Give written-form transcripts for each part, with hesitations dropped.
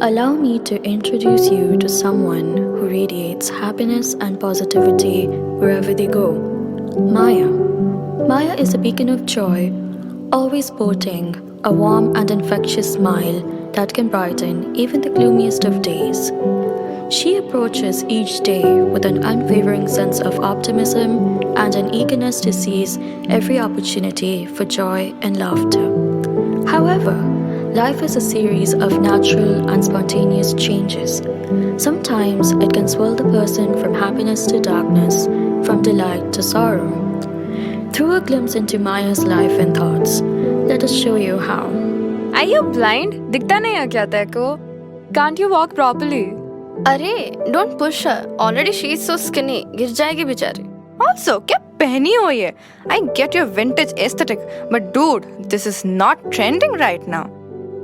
Allow me to introduce you to someone who radiates happiness and positivity wherever they go. Maya. Maya is a beacon of joy, always sporting a warm and infectious smile that can brighten even the gloomiest of days. She approaches each day with an unwavering sense of optimism and an eagerness to seize every opportunity for joy and laughter. However, life is a series of natural and spontaneous changes. Sometimes it can swirl the person from happiness to darkness, from delight to sorrow. Through a glimpse into Maya's life and thoughts, let us show you how. Are you blind? दिखता नहीं है क्या तेरे को? Can't you walk properly? अरे don't push her. Already she is so skinny. गिर जाएगी बेचारी. Also, क्या पहनी हो ये? I get your vintage aesthetic, but dude, this is not trending right now.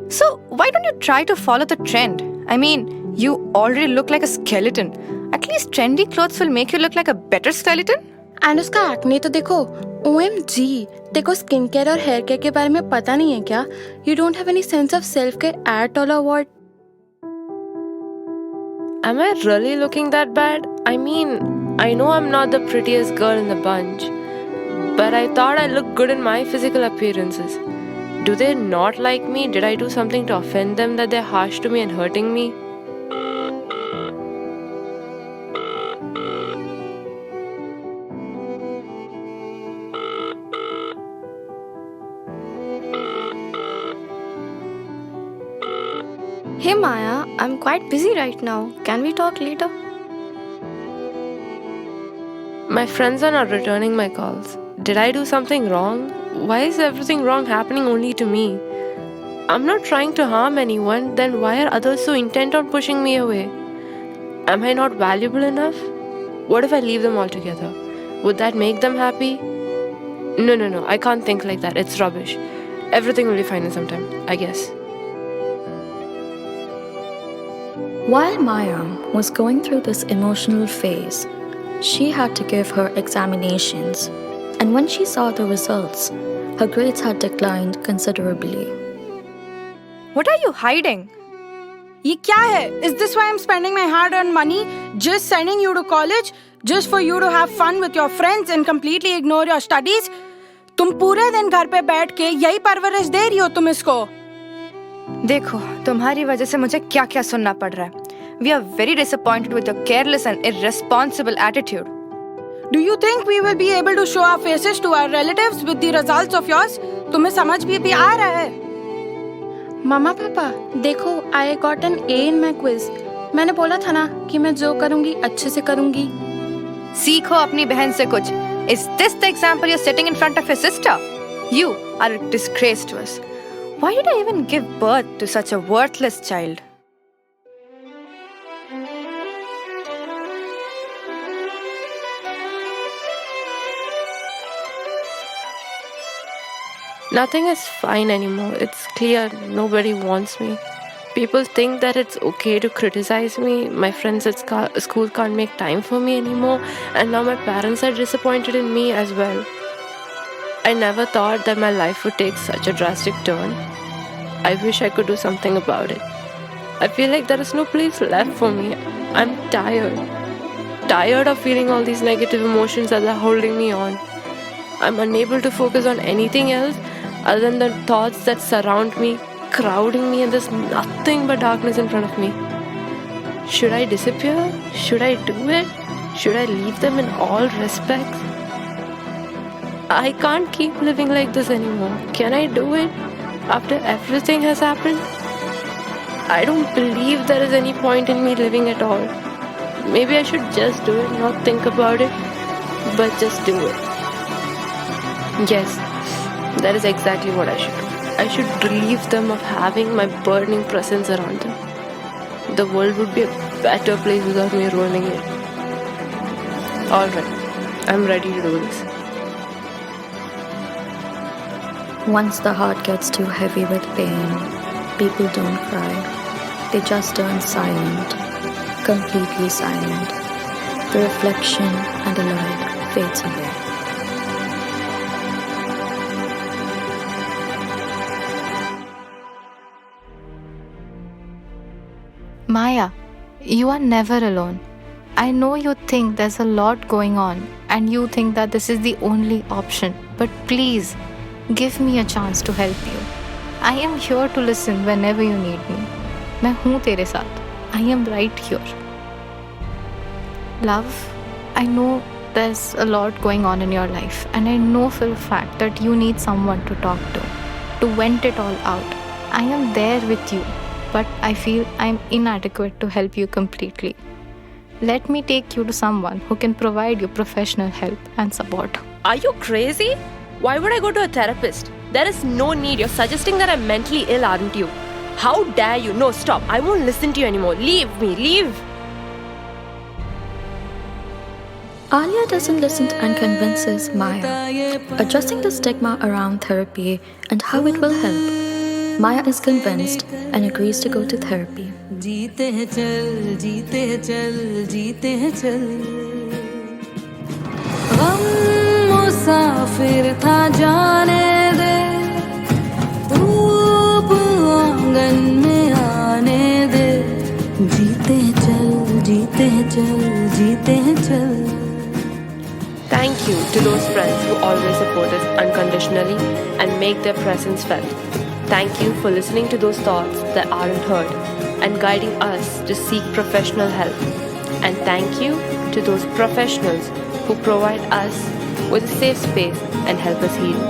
So why don't you try to follow the trend? I mean, you already look like a skeleton. At least trendy clothes will make you look like a better skeleton. And उसका acne तो देखो. OMG, देखो skin care और hair care के बारे में पता नहीं है क्या? You don't have any sense of self care at all or what? Am I really looking that bad? I mean, I know I'm not the prettiest girl in the bunch, but I thought I looked good in my physical appearances. Do they not like me? Did I do something to offend them that they're harsh to me and hurting me? Hey Maya, I'm quite busy right now. Can we talk later? My friends are not returning my calls. Did I do something wrong? Why is everything wrong happening only to me? I'm not trying to harm anyone, then why are others so intent on pushing me away? Am I not valuable enough? What if I leave them altogether? Would that make them happy? No, I can't think like that. It's rubbish. Everything will be fine in some time, I guess. While Maya was going through this emotional phase, she had to give her examinations, and when she saw the results, her grades had declined considerably. What are you hiding? ये क्या है? Is this why I'm spending my hard-earned money just sending you to college, just for you to have fun with your friends and completely ignore your studies? तुम पूरे दिन घर पे बैठ के यही परवरिश दे रही हो तुम इसको? देखो, तुम्हारी वजह से मुझे क्या क्या सुनना पड़ रहा है. We are very disappointed with your careless and irresponsible attitude. Do you think we will be able to show our faces to our relatives with the results of yours? तुम्हें समझ भी आ रहा है? मामा पापा, देखो I got an A in my quiz. मैंने बोला था ना कि मैं जो करूँगी अच्छे से करूँगी. सीखो अपनी बहन से कुछ. Is this the example you're setting in front of your sister? You are a disgrace to us. Why did I even give birth to such a worthless child? Nothing is fine anymore. It's clear nobody wants me. People think that it's okay to criticize me. My friends at school can't make time for me anymore, and now my parents are disappointed in me as well. I never thought that my life would take such a drastic turn. I wish I could do something about it. I feel like there is no place left for me. I'm tired. Tired of feeling all these negative emotions that are holding me on. I'm unable to focus on anything else other than the thoughts that surround me, crowding me, and there's nothing but darkness in front of me. Should I disappear? Should I do it? Should I leave them in all respects? I can't keep living like this anymore. Can I do it? After everything has happened? I don't believe there is any point in me living at all. Maybe I should just do it, not think about it, but just do it. Yes, that is exactly what I should do. I should relieve them of having my burning presence around them. The world would be a better place without me ruining it. Alright, I'm ready to do this. Once the heart gets too heavy with pain, people don't cry. They just turn silent, completely silent. The reflection and the light fades away. Maya, you are never alone. I know you think there's a lot going on and you think that this is the only option, but please give me a chance to help you. I am here to listen whenever you need me. मैं हूँ तेरे साथ. I am right here. Love, I know there's a lot going on in your life, and I know for a fact that you need someone to talk to vent it all out. I am there with you, but I feel I'm inadequate to help you completely. Let me take you to someone who can provide you professional help and support. Are you crazy? Why would I go to a therapist? There is no need. You're suggesting that I'm mentally ill, aren't you? How dare you? No, stop. I won't listen to you anymore. Leave me. Leave. Alia doesn't listen and convinces Maya, addressing the stigma around therapy and how it will help. Maya is convinced and agrees to go to therapy. जीते हैं चल जीते हैं चल जीते हैं चल गम मुसाफिर था जाने दे धूप आंगन में आने दे जीते हैं चल जीते हैं चल जीते हैं चल. Thank you to those friends who always support us unconditionally and make their presence felt. Thank you for listening to those thoughts that aren't heard and guiding us to seek professional help. And thank you to those professionals who provide us with a safe space and help us heal.